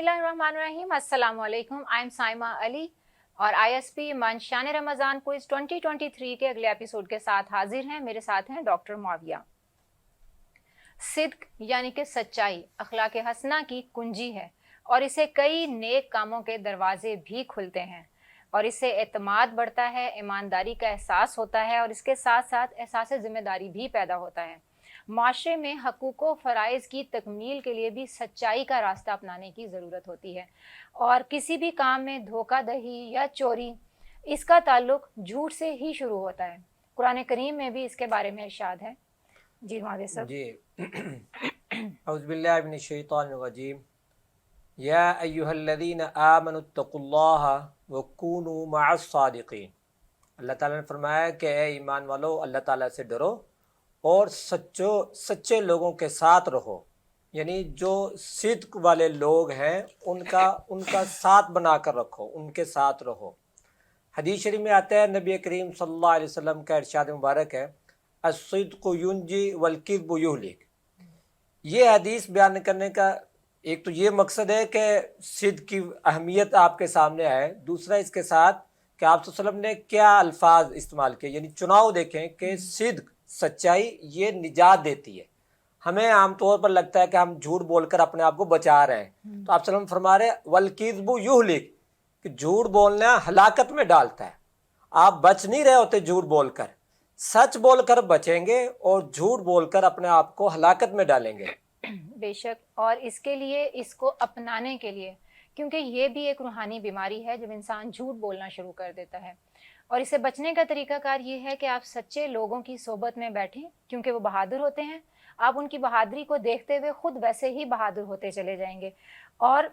बिस्मिल्लाहिर्रहमानिर्रहीम। अस्सलाम वालेकुम। आई एम साइमा अली और ISP मंशान रमज़ान क्विज़ 2023 के अगले एपिसोड के साथ हाजिर हैं। मेरे साथ हैं डॉक्टर मुआविया। सिद्क यानी कि सच्चाई अखलाक हसना की कुंजी है और इससे कई नेक कामों के दरवाजे भी खुलते हैं और इससे एतमाद बढ़ता है, ईमानदारी का एहसास होता है और इसके साथ साथ एहसास ज़िम्मेदारी भी पैदा होता है। माशरे में हकूक़ व फ़राइज़ की तकमील के लिए भी सच्चाई का रास्ता अपनाने की ज़रूरत होती है और किसी भी काम में धोखाधड़ी या चोरी इसका ताल्लुक झूठ से ही शुरू होता है। कुरान करीम में भी इसके बारे में इरशाद है। जी मावे साहब। जी औज़ुबिल्लाहि मिनश्शैतानिर्रजीम। या अय्युहल्लज़ीना आमनुत्तकुल्लाह वकूनू मअस्सादिक़ीन। अल्लाह ताला ने फरमाया कि ए ईमान वालो, अल्लाह ताला से डरो और सच्चे लोगों के साथ रहो। यानी जो सिद्क वाले लोग हैं उनका साथ बना कर रखो, उनके साथ रहो। हदीस शरीफ में आता है, नबी करीम सल्लल्लाहु अलैहि वसल्लम का इरशाद मुबारक है, अस्सिद्क़ु युंजी वल किज़्बु युहलिक। ये हदीस बयान करने का एक तो ये मकसद है कि सिद्क की अहमियत आपके सामने आए। दूसरा इसके साथ कि आप वसल्लम ने क्या अल्फाज इस्तेमाल किए, यानी चुनाव देखें कि सिद्क सच्चाई ये निजात देती है। हमें आमतौर पर लगता है कि हम झूठ बोलकर अपने आप को बचा रहे हैं, तो आप वसल्लम फरमा रहे वल किज़्बु युहलिक, कि झूठ बोलना हलाकत में डालता है। आप बच नहीं रहे होते झूठ बोलकर, सच बोलकर बचेंगे और झूठ बोलकर अपने आप को हलाकत में डालेंगे। बेशक, और इसके लिए, इसको अपनाने के लिए, क्योंकि ये भी एक रूहानी बीमारी है जब इंसान झूठ बोलना शुरू कर देता है, और इससे बचने का तरीकाकार ये है कि आप सच्चे लोगों की सोबत में बैठें, क्योंकि वो बहादुर होते हैं। आप उनकी बहादुरी को देखते हुए खुद वैसे ही बहादुर होते चले जाएंगे। और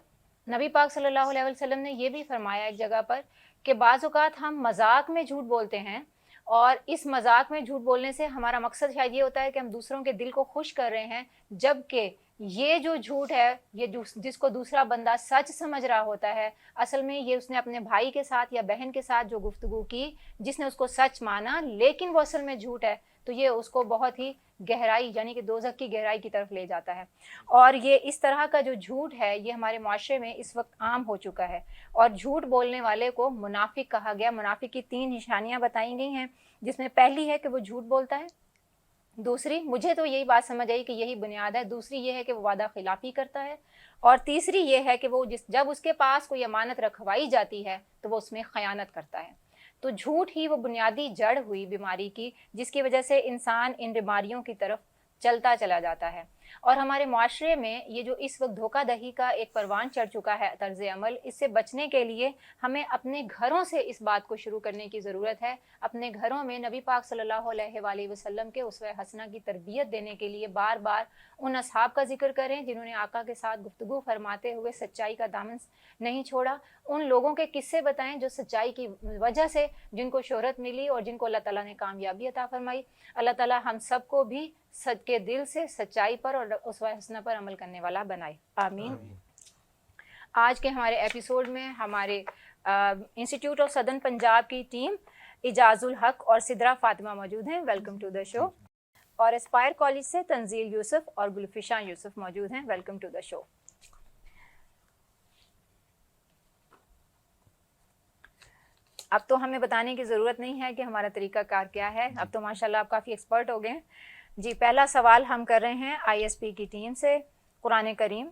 नबी पाक सल्लल्लाहु अलैहि वसल्लम ने यह भी फरमाया एक जगह पर कि बाज़ औक़ात हम मजाक में झूठ बोलते हैं और इस मजाक में झूठ बोलने से हमारा मकसद शायद ये होता है कि हम दूसरों के दिल को खुश कर रहे हैं, जबकि ये जो झूठ है, ये जिसको दूसरा बंदा सच समझ रहा होता है, असल में ये उसने अपने भाई के साथ या बहन के साथ जो गुफ्तगू की, जिसने उसको सच माना लेकिन वो असल में झूठ है, तो ये उसको बहुत ही गहराई यानी कि दोज़ख की गहराई की तरफ ले जाता है। और ये इस तरह का जो झूठ है ये हमारे माशरे में इस वक्त आम हो चुका है और झूठ बोलने वाले को मुनाफिक कहा गया। मुनाफिक की 3 निशानियां बताई गई हैं, जिसमें पहली है कि वो झूठ बोलता है, दूसरी, मुझे तो यही बात समझ आई कि यही बुनियाद है, दूसरी ये है कि वो वादा खिलाफी करता है, और तीसरी ये है कि वो जब उसके पास कोई अमानत रखवाई जाती है तो वो उसमें खयानत करता है। तो झूठ ही वो बुनियादी जड़ हुई बीमारी की, जिसकी वजह से इंसान इन बीमारियों की तरफ चलता चला जाता है। और हमारे माशरे में ये जो इस वक्त धोखाधड़ी का एक परवान चढ़ चुका है तर्ज अमल, इससे बचने के लिए हमें अपने घरों से इस बात को शुरू करने की ज़रूरत है। अपने घरों में नबी पाक सल्लल्लाहु अलैहि वसल्लम के उसवे हसना की तरबियत देने के लिए बार बार उन असहाब का जिक्र करें जिन्होंने आका के साथ गुफ्तगू फरमाते हुए सच्चाई का दामन नहीं छोड़ा। उन लोगों के किस्से बताएं जो सच्चाई की वजह से जिनको शोहरत मिली और जिनको अल्लाह ताला ने कामयाबी अता फरमाई। अल्लाह ताला हम सबको भी सच्चे दिल से सच्चाई पर और उसवा हसना पर अमल करने वाला बनाए, आमीन। आज के हमारे एपिसोड में हमारे इंस्टीट्यूट ऑफ सदर्न पंजाब की टीम इजाजुल हक और सिद्रा फातिमा मौजूद हैं। Welcome to the show. और एस्पायर कॉलेज से तंजील यूसुफ और गुलफिशा यूसुफ मौजूद हैं। Welcome to the show. अब तो हमें बताने की ज़रूरत नहीं है कि हमारा तरीक़ाकार क्या है, अब तो माशाल्लाह आप काफ़ी एक्सपर्ट हो गए हैं। जी, पहला सवाल हम कर रहे हैं ISP की टीम से। कुरान करीम,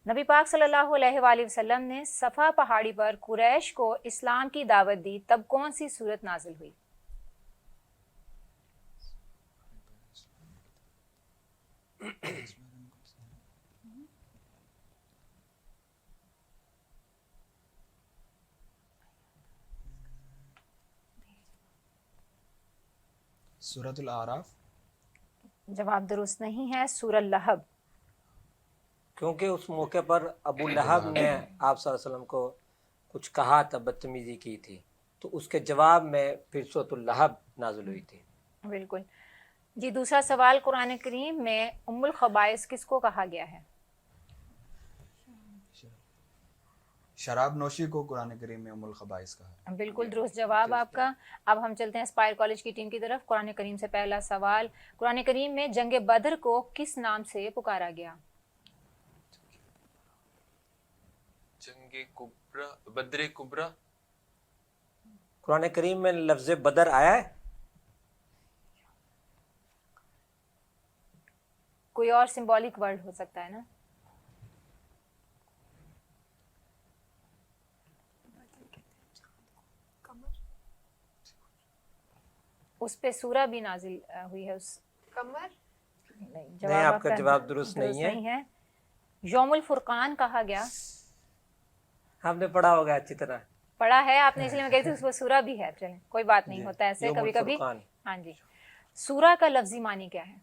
नबी पाक सल्लल्लाहु अलैहि वसल्लम ने सफ़ा पहाड़ी पर कुरैश को इस्लाम की दावत दी, तब कौन सी सूरत नाजिल हुई? सूरतुल आराफ। जवाब दुरुस्त नहीं है, सूरह लहब। क्योंकि उस मौके पर अबू लहब ने आप सल्लल्लाहु अलैहि वसल्लम को कुछ कहा था, बदतमीज़ी की थी, तो उसके जवाब में फिर सूरतुल लहब नाज़िल हुई थी। बिल्कुल जी। दूसरा सवाल, कुरान करीम में उम्मुल खबाइस किसको कहा गया है? शराब नोशी को कुरान करीम में उम्मुल खबाइस कहा। बिल्कुल दुरुस्त जवाब आपका। अब हम चलते हैं एस्पायर कॉलेज की टीम की तरफ। कुरान करीम से पहला सवाल, कुरान करीम में जंग बदर को किस नाम से पुकारा गया? जंग कुब्रा बद्र कुब्रा कुरान करीम में लफ्ज़ बदर आया है? कोई और सिंबॉलिक वर्ड हो सकता है ना? उस पे सूरा भी नाजिल हुई है। उस कमर नहीं, आपका जवाब दुरुस्त नहीं है। यौमुल फुरकान कहा गया। आपने पढ़ा होगा अच्छी तरह। पढ़ा है आपने, इसलिए मैं कहती हूँ उसमें सूरा भी है। चलें, कोई बात नहीं, जी, होता है ऐसे यौमुल कभी कभी। फुरकान। हाँ जी। सूरा का लफ्जी मानी क्या है?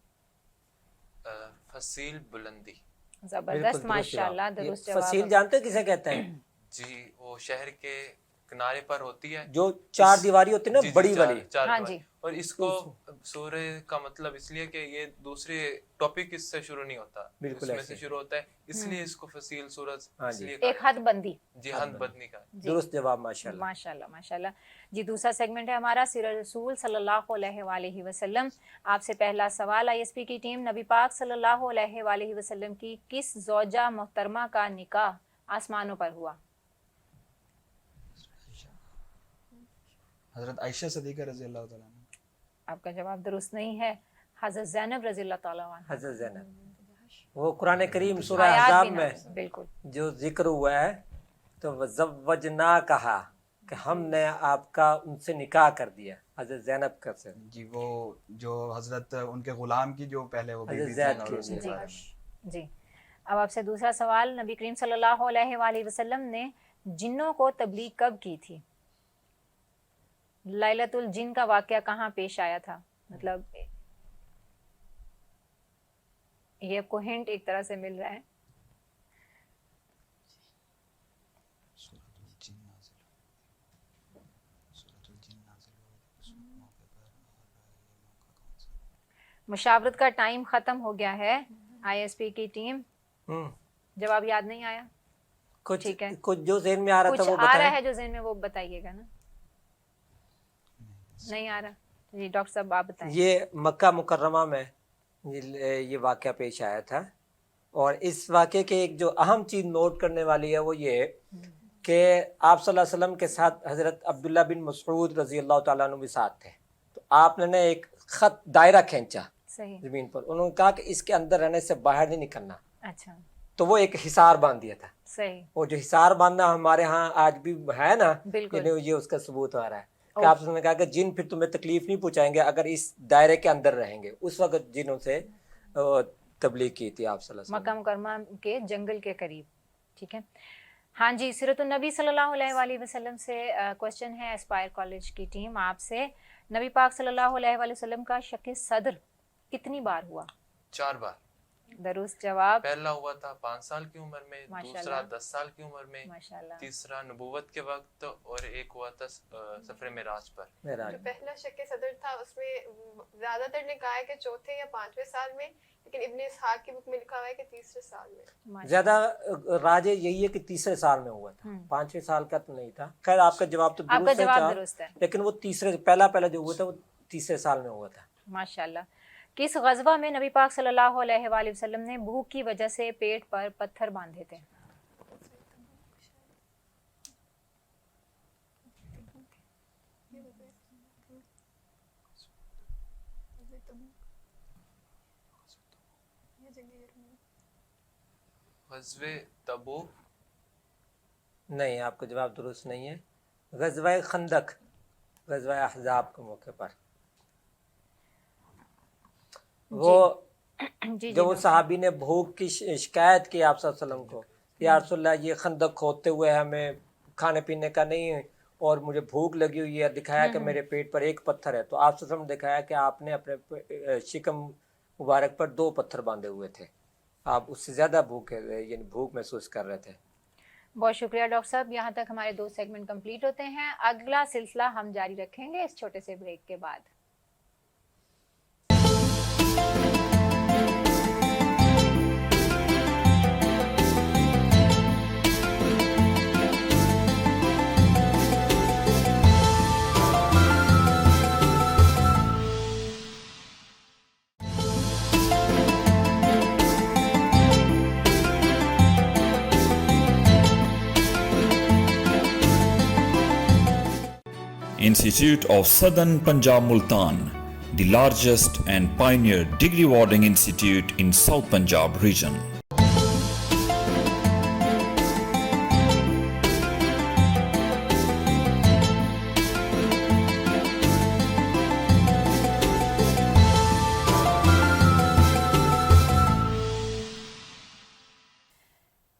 फसील बुलंदी। बिल्कुल जबरदस्त, दुरुस्त माशाल्लाह, जवाब। ये दुरुस्त जवाब। फसील जानते हैं किसे कहते हैं? जी, वो शहर के किनारे पर होती है, जो चार दीवारी होती है ना, जी, जी, बड़ी चार- वाली। चार हाँ दीवार। जी। और इसको सूर्य का मतलब इसलिए कि ये दूसरे टॉपिक इससे शुरू नहीं होता, बिल्कुल इसमें ऐसे। से शुरू होता है, इसलिए इसको फसील सूरज हाँ जी। इसलिए एक कहा हद बंदी। जाता है। जी, हद बदनी का। जी, दुरुस्त जवाब, माशाल्लाह। माशाल्लाह माशाल्लाह। जी, दूसरा सेगमेंट है हमारा सीरत रसूल सल्लल्लाहु अलैहि वसल्लम। आपसे पहला सवाल, आईएसपी की टीम, नबी पाक सल्लल्लाहु अलैहि वसल्लम की किस ज़ौजा मोहतरमा का निकाह आसमानों पर हुआ? हजरत आयशा सदीका रजी अल्लाह तआला अन्हा। आपका जवाब दुरुस्त नहीं है। हज़रत ज़ैनब रज़ी अल्लाह तआला अन्हा। हज़रत ज़ैनब। वो कुरान करीम सूरह आयात अहज़ाब भी में ना- बिल्कुल जो जिक्र हुआ है, तो वज़व्वजना कहा कि हमने आपका उनसे निकाह कर दिया, हज़रत ज़ैनब का से। जी, वो जो हजरत उनके गुलाम की जो पहले वो हजरत बीवी ज़ैद थी की, और उसके जी। बारे में। जी। अब आपसे दूसरा सवाल, नबी करीम सल्लल्लाहु अलैहि वसल्लम ने जिन्नों को तबलीग कब की थी? लैलतुल जिन का वाकया कहाँ पेश आया था? मतलब ये आपको हिंट एक तरह से मिल रहा है। सूरतुल जिन नाज़िल हुई। सूरतुल जिन नाज़िल हुई उस मौके पर, और ये मौका कौन सा? मुशावरत का टाइम खत्म हो गया है। आईएसपी की टीम, जवाब याद नहीं आया? कुछ ठीक है। कुछ जो ज़हन में आ रहा था कुछ वो आ रहा बताएं। है जो ज़हन में, वो बताइएगा ना। नहीं आ रहा? जी, डॉक्टर साहब आप बताएं। ये मक्का मुकर्रमा में ये वाक़या पेश आया था, और इस वाक़े के एक जो अहम चीज़ नोट करने वाली है वो ये कि आप सल्लल्लाहु अलैहि वसल्लम के साथ हज़रत अब्दुल्ला बिन मसऊद रज़ी अल्लाह तआला अन्हु भी साथ थे। तो आपने ना एक ख़त दायरा खींचा सही। ज़मीन पर, उन्होंने कहा कि इसके अंदर रहने से बाहर नहीं निकलना। अच्छा, तो वो एक हिसार बांध दिया था। सही। और जो हिसार बांधना हमारे यहाँ आज भी है ना, बिल्कुल। ये उसका सबूत आ रहा है कि आपने कहा कि जिन फिर तुम्हें तकलीफ नहीं पहुंचाएंगे अगर इस दायरे के अंदर रहेंगे। उस वक्त जिनों से तबलीग की थी आप सल्लल्लाहु अलैहि मक्का मुकरमा के जंगल के करीब। ठीक है। हाँ जी, सीरत नबी सल्लल्लाहु अलैहि वसल्लम से क्वेश्चन है एस्पायर कॉलेज की टीम आपसे। नबी पाक सल्लल्लाहु अलैहि वसल्लम का शक सदर कितनी बार हुआ? 4 बार। दुरुस्त जवाब। पहला हुआ था 5 साल की उम्र में, माशाल्लाह। दूसरा 10 साल की उम्र में, माशाल्लाह। तीसरा नबूवत के वक्त, और एक हुआ था सफर मिराज पर। वसल्लम। जो पहला शक सदर था उसमें ज्यादातर ने कहा है कि चौथे या 5वें साल में, लेकिन इब्ने इसहाक की बुक में लिखा हुआ है कि 3रे साल में। माशाल्लाह। ज्यादा राजे यही है कि तीसरे साल में हुआ था, 5वें साल का तो नहीं था। खैर आपका जवाब तो आपका दुरुस्त है, जवाब चार, दुरुस्त है। लेकिन वो तीसरे पहला जो हुआ था वो तीसरे साल में हुआ था। माशाल्लाह। किस गज़वा में नबी पाक सल्लल्लाहु अलैहि वसल्लम ने भूख की वजह से पेट पर पत्थर बांधे थे? ग़ज़वे तबूक। नहीं, आपका जवाब दुरुस्त नहीं है। ग़ज़वा खंदक, ग़ज़वा अहज़ाब के मौके पर वो जी जब वो सहाबी ने भूख की शिकायत की आप सल्लल्लाहु अलैहि वसल्लम को, या रसूलल्लाह ये खंदक खोदते हुए हमें खाने पीने का नहीं है और मुझे भूख लगी हुई है, दिखाया कि मेरे पेट पर एक पत्थर है। तो आप सल्लल्लाहु अलैहि वसल्लम ने दिखाया कि आपने अपने शिकम मुबारक पर 2 पत्थर बांधे हुए थे। आप उससे ज़्यादा यानी भूख महसूस कर रहे थे। बहुत शुक्रिया डॉक्टर साहब। यहाँ तक हमारे 2 सेगमेंट कंप्लीट होते हैं। अगला सिलसिला हम जारी रखेंगे इस छोटे से ब्रेक के बाद। Institute of Southern Punjab Multan, the largest and pioneer degree awarding institute in South Punjab region.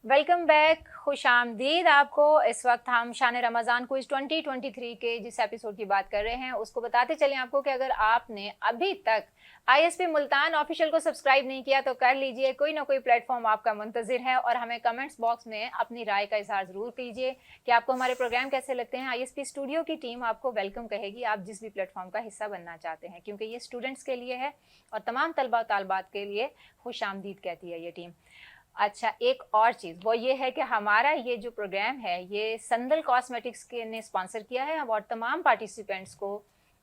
Welcome back, खुश आमदीद आपको। इस वक्त हम शान रमज़ान क्विज़ 2023 के जिस एपिसोड की बात कर रहे हैं उसको बताते चलें आपको कि अगर आपने अभी तक ISP मुल्तान ऑफिशियल को सब्सक्राइब नहीं किया तो कर लीजिए। कोई ना कोई प्लेटफॉर्म आपका मुंतज़िर है और हमें कमेंट्स बॉक्स में अपनी राय का इज़हार ज़रूर कीजिए कि आपको हमारे प्रोग्राम कैसे लगते हैं। ISP स्टूडियो की टीम आपको वेलकम कहेगी आप जिस भी प्लेटफॉर्म का हिस्सा बनना चाहते हैं, क्योंकि ये स्टूडेंट्स के लिए है और तमाम तलबा तालबात के लिए खुश आमदीद कहती है ये टीम। अच्छा, एक और चीज़ वो ये है कि हमारा ये जो प्रोग्राम है ये संदल कॉस्मेटिक्स के ने स्पॉन्सर किया है और तमाम पार्टिसिपेंट्स को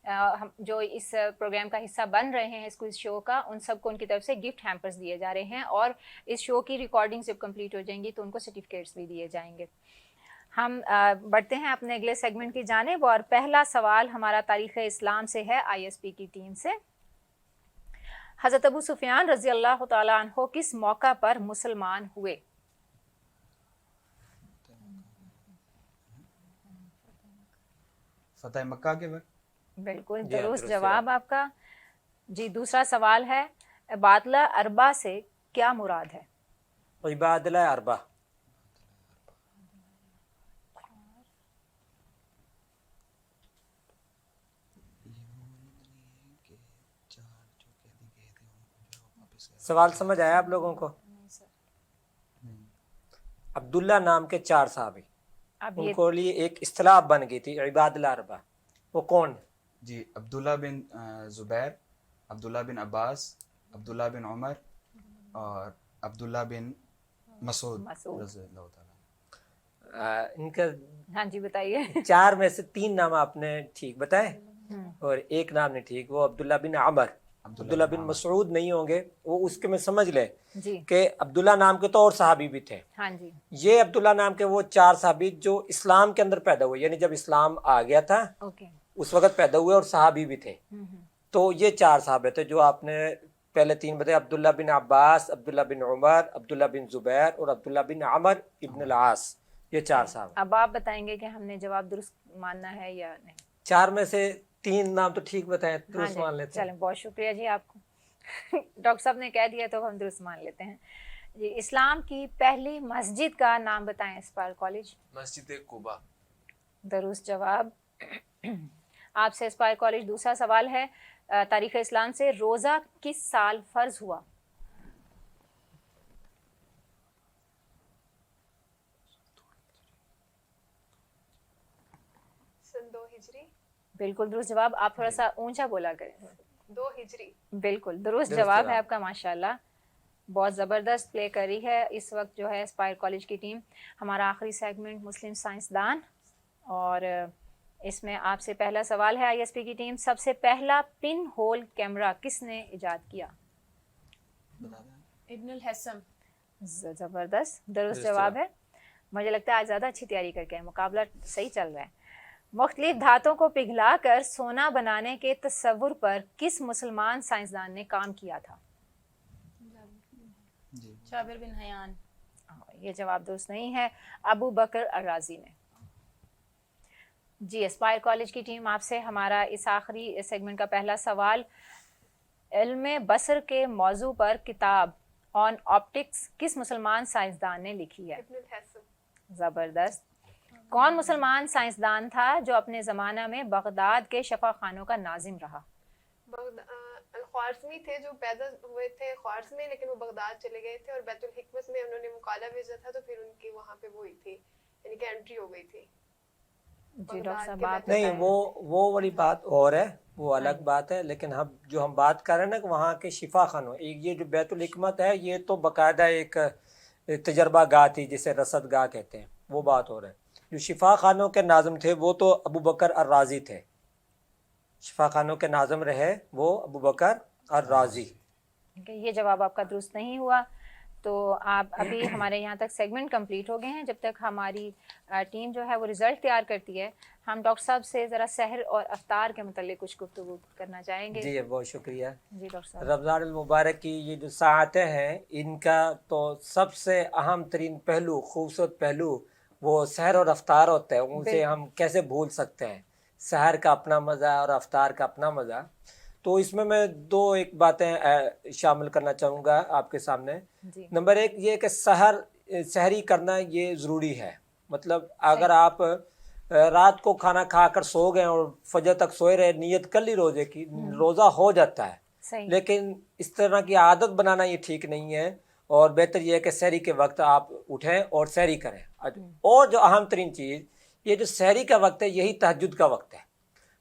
जो इस प्रोग्राम का हिस्सा बन रहे हैं इस क्विज शो का, उन सबको उनकी तरफ से गिफ्ट हैम्पर्स दिए जा रहे हैं और इस शो की रिकॉर्डिंग जब कंप्लीट हो जाएंगी तो उनको सर्टिफिकेट्स भी दिए जाएंगे। हम बढ़ते हैं अपने अगले सेगमेंट की जानिब और पहला सवाल हमारा तारीख़ इस्लाम से है ISP की टीम से। हज़रत अबू सुफियान रज़ी अल्लाह तआला अन्हो किस मौका पर मुसलमान हुए? फतह मक्का के वक्त। बिल्कुल जी हाँ, दुरुस्त दुरुस्त जवाब आपका जी। दूसरा सवाल है, बातला अरबा से क्या मुराद है? इबादला अरबा। सवाल समझ आया आप लोगों को? अब्दुल्ला नाम के 4 साहबी, अब ये उनको लिए एक इस्तिलाह बन गई थी इबादला अरबा। वो कौन? जी, अब्दुल्ला बिन ज़ुबैर, अब्दुल्ला बिन अब्बास, अब्दुल्ला बिन उमर और अब्दुल्ला बिन मसूद मसूद। रज़ी अल्लाह ताला। इनका हाँ जी बताइए। 4 में से 3 नाम आपने ठीक बताए और एक नाम नहीं ठीक, वो अब्दुल्ला बिन अमर। अब्दुल्ला बिन मसूद नहीं होंगे, वो उसके में समझ ले जी कि अब्दुल्ला नाम के तो और सहाबी भी थे। हाँ जी ये अब्दुल्ला नाम के वो 4 सहाबी जो इस्लाम के अंदर पैदा हुए, यानी जब इस्लाम आ गया था ओके। उस वक्त पैदा हुए और सहाबी भी थे। तो ये 4 साहबे थे जो आपने पहले 3 बताए, अब्दुल्ला बिन अब्बास, अब्दुल्ला बिन उमर, अब्दुल्ला बिन जुबैर और अब्दुल्ला बिन अमर इब्न अल-आस। ये 4 साहब। अब आप बताएंगे कि हमने जवाब दुरुस्त मानना है या नहीं। 4 में से 3 नाम तो ठीक बताए, हाँ दुरुस्त मान जी, लेते हैं। चलें, बहुत शुक्रिया जी आपको। डॉक्टर साहब ने कह दिया तो हम दुरुस्त मान लेते हैं जी। इस्लाम की पहली मस्जिद का नाम बताएं। Aspire college. मस्जिद कुबा। दुरुस्त जवाब आपसे एस्पायर कॉलेज। दूसरा सवाल है, तारीख़ इस्लाम से रोज़ा किस साल फ़र्ज हुआ? सन 2 हिजरी। बिल्कुल दुरुस्त जवाब। आप थोड़ा सा ऊंचा बोला करें। 2 हिजरी। बिल्कुल दुरुस्त दुरुस्त जवाब है जवाब। आपका। माशाल्लाह, बहुत ज़बरदस्त प्ले करी है इस वक्त जो है एस्पायर कॉलेज की टीम। हमारा आखिरी सेगमेंट मुस्लिम साइंसदान और इसमें आपसे पहला सवाल है ISP की टीम। सबसे पहला पिन होल कैमरा किसने इजाद किया? इब्नुल हैसम। ज़बरदस्त दुरुस्त दुरुस्त जवाब जवाब। है। मुझे लगता है आज ज़्यादा अच्छी तैयारी करके आए, मुकाबला सही चल रहा है। मुख्तलिफ धातों को पिघला कर सोना बनाने के तस्वुर पर किस मुसलमान साइंसदान ने काम किया था? जाबिर बिन हयान। ये जवाब दुरुस्त नहीं है, अबू बकर अर-राज़ी ने। जी एस्पायर कॉलेज की टीम आपसे हमारा इस आखिरी सेगमेंट का पहला सवाल, इल्म बसर के मौजू पर किताब ऑन ऑप्टिक्स किस मुसलमान साइंसदान ने लिखी है? इब्नुल हैसम। ज़बरदस्त। कौन मुसलमान साइंसदान था जो अपने ज़माना में बगदाद के शफा खानों का नाजिम रहा? ख्वारज़मी थे जो पैदा हुए थे ख्वारज़ में, लेकिन वो बगदाद चले गए थे और बैतुल हिकमत में उन्होंने मुकाला भेजा था तो फिर उनकी वहाँ पे वो हुई थी, यानी कि एंट्री हो गई थी। जी डॉक्टर साहब आप नहीं, बताएं। वो वाली बात और है, वो अलग बात है। लेकिन हम बात कर रहे हैं ना कि वहाँ के शिफा खानों, एक ये जो बैतुल हिकमत है ये तो बाकायदा एक तजर्बा गाह थी जिसे रसद गाह कहते हैं, वो बात हो रहा है। जो शिफा खानों के नाज़िम थे वो तो अबू बकर अर-राज़ी थे। शिफा खानों के नाज़िम रहे वो अबू बकर अर-राज़ी। ये जवाब आपका दुरुस्त नहीं हुआ। تو آپ ابھی ہمارے یہاں تک سیگمنٹ کمپلیٹ ہو گئے ہیں. جب تک ہماری ٹیم جو ہے وہ رزلٹ تیار کرتی ہے, ہم ڈاکٹر صاحب سے ذرا سحر اور افطار کے متعلق کچھ گفتگو کرنا چاہیں گے. جی بہت شکریہ. جی ڈاکٹر صاحب. رمضان المبارک کی یہ جو ساعتیں ہیں, ان کا تو سب سے اہم ترین پہلو, خوبصورت پہلو وہ سحر اور افطار ہوتا ہے. ان سے ہم کیسے بھول سکتے ہیں؟ سحر کا اپنا مزہ اور افطار کا اپنا مزہ. تو اس میں دو ایک باتیں شامل کرنا چاہوں گا آپ کے سامنے. جی. نمبر ایک یہ کہ سحری کرنا یہ ضروری ہے. مطلب اگر آپ رات کو کھانا کھا کر سو گئے اور فجر تک سوئے رہے, نیت کر لی روزے کی, روزہ ہو جاتا ہے. صحیح. لیکن اس طرح کی عادت بنانا یہ ٹھیک نہیں ہے, اور بہتر یہ ہے کہ سحری کے وقت آپ اٹھیں اور سحری کریں. اور جو اہم ترین چیز, یہ جو سحری کا وقت ہے یہی تہجد کا وقت ہے.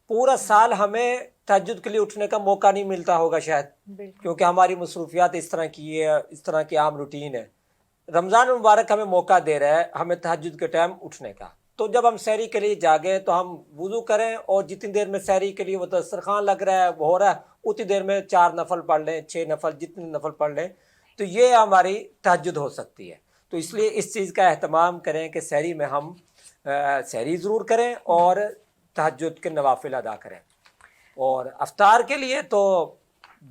پورا سال ہمیں تہجد کے لیے اٹھنے کا موقع نہیں ملتا ہوگا شاید, کیونکہ ہماری مصروفیات اس طرح کی ہے, اس طرح کی عام روٹین ہے. رمضان المبارک ہمیں موقع دے رہا ہے ہمیں تہجد کے ٹائم اٹھنے کا. تو جب ہم سحری کے لیے جاگیں تو ہم وضو کریں, اور جتنی دیر میں سحری کے لیے وہ دسترخوان لگ رہا ہے, وہ ہو رہا ہے, اتنی دیر میں 4 نفل پڑھ لیں, 6 نفل, جتنے نفل پڑھ لیں, تو یہ ہماری تہجد ہو سکتی ہے. تو اس لیے اس چیز کا اہتمام کریں کہ سحری میں ہم سحری ضرور کریں اور تہجد کے نوافل ادا کریں. اور افطار کے لیے تو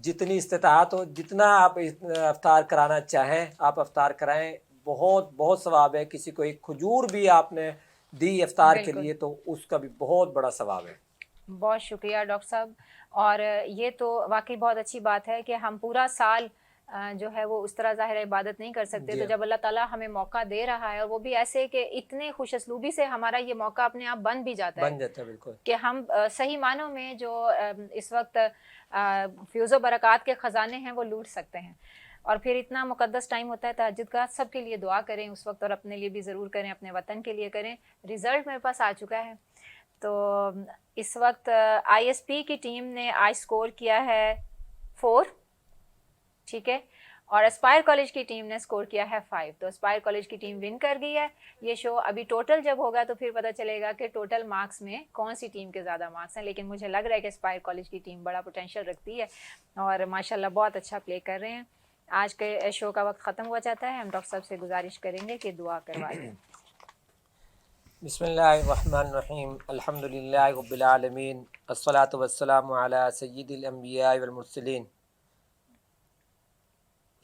جتنی استطاعت ہو, جتنا آپ افطار کرانا چاہیں آپ افطار کرائیں. بہت بہت ثواب ہے. کسی کو ایک کھجور بھی آپ نے دی افطار کے لیے تو اس کا بھی بہت بڑا ثواب ہے. بہت شکریہ ڈاکٹر صاحب. اور یہ تو واقعی بہت اچھی بات ہے کہ ہم پورا سال جو ہے وہ اس طرح ظاہر عبادت نہیں کر سکتے. تو جب اللہ تعالیٰ ہمیں موقع دے رہا ہے, اور وہ بھی ایسے کہ اتنے خوش اسلوبی سے ہمارا یہ موقع اپنے آپ بن بھی جاتا ہے بالکل, کہ ہم صحیح معنوں میں جو اس وقت فیوز و برکات کے خزانے ہیں وہ لوٹ سکتے ہیں. اور پھر اتنا مقدس ٹائم ہوتا ہے تہجد کا. سب کے لیے دعا کریں اس وقت, اور اپنے لیے بھی ضرور کریں, اپنے وطن کے لیے کریں. رزلٹ میرے پاس آ چکا ہے. تو اس وقت آئی ایس پی کی ٹیم نے آج سکور کیا ہے 4, ٹھیک ہے, اور اسپائر کالج کی ٹیم نے سکور کیا ہے 5. تو اسپائر کالج کی ٹیم ون کر گئی ہے. یہ شو ابھی ٹوٹل جب ہوگا تو پھر پتہ چلے گا کہ ٹوٹل مارکس میں کون سی ٹیم کے زیادہ مارکس ہیں. لیکن مجھے لگ رہا ہے کہ اسپائر کالج کی ٹیم بڑا پوٹینشیل رکھتی ہے, اور ماشاءاللہ بہت اچھا پلے کر رہے ہیں. آج کے شو کا وقت ختم ہو جاتا ہے. ہم ڈاکٹر صاحب سے گزارش کریں گے کہ دعا کروا دیں. بسم اللہ الرحمن الرحیم. الحمدللہ رب العالمین, الصلاۃ والسلام علی سید الانبیاء والمرسلین.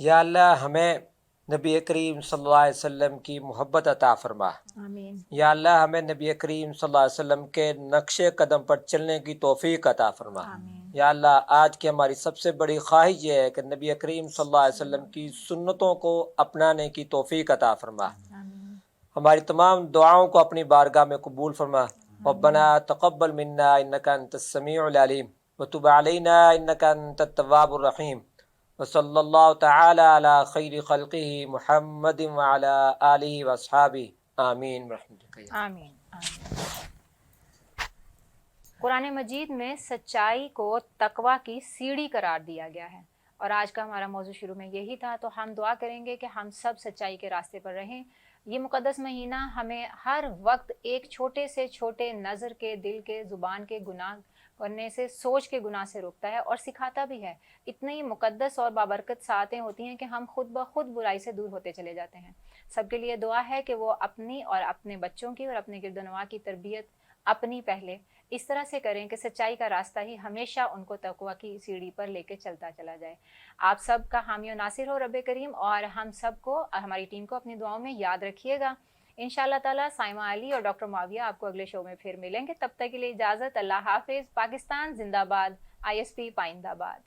یا اللہ ہمیں نبی کریم صلی اللہ علیہ وسلم کی محبت عطا فرما. آمین. یا اللہ ہمیں نبی کریم صلی اللہ علیہ وسلم کے نقش قدم پر چلنے کی توفیق عطا فرما. آمین. یا اللہ آج کی ہماری سب سے بڑی خواہش یہ ہے کہ نبی کریم صلی اللہ علیہ وسلم کی سنتوں کو اپنانے کی توفیق عطا فرما. آمین. ہماری تمام دعاؤں کو اپنی بارگاہ میں قبول فرما. ربنا تقبل منا انک انت السمیع العلیم وتب علینا انک انت التواب الرحیم. وصلی اللہ تعالی علی خیر خلقہ محمد وعلی آلہ واصحابہ. آمین برحمتک. آمین. آمین. قرآن مجید میں سچائی کو تقویٰ کی سیڑھی قرار دیا گیا ہے, اور آج کا ہمارا موضوع شروع میں یہی تھا. تو ہم دعا کریں گے کہ ہم سب سچائی کے راستے پر رہیں. یہ مقدس مہینہ ہمیں ہر وقت ایک چھوٹے سے چھوٹے نظر کے, دل کے, زبان کے گناہ کرنے سے, سوچ کے گناہ سے روکتا ہے اور سکھاتا بھی ہے. اتنی مقدس اور بابرکت ساعتیں ہوتی ہیں کہ ہم خود بخود برائی سے دور ہوتے چلے جاتے ہیں. سب کے لیے دعا ہے کہ وہ اپنی اور اپنے بچوں کی اور اپنے گرد و نواح کی تربیت اپنی پہلے اس طرح سے کریں کہ سچائی کا راستہ ہی ہمیشہ ان کو تقویٰ کی سیڑھی پر لے کے چلتا چلا جائے. آپ سب کا حامی و ناصر ہو رب کریم, اور ہم سب کو, ہماری ٹیم کو اپنی دعاؤں میں یاد رکھیے گا. انشاءاللہ تعالیٰ سائمہ علی اور ڈاکٹر معاویہ آپ کو اگلے شو میں پھر ملیں گے. تب تک کے لیے اجازت. اللہ حافظ. پاکستان زندہ باد. ISP پائندہ باد.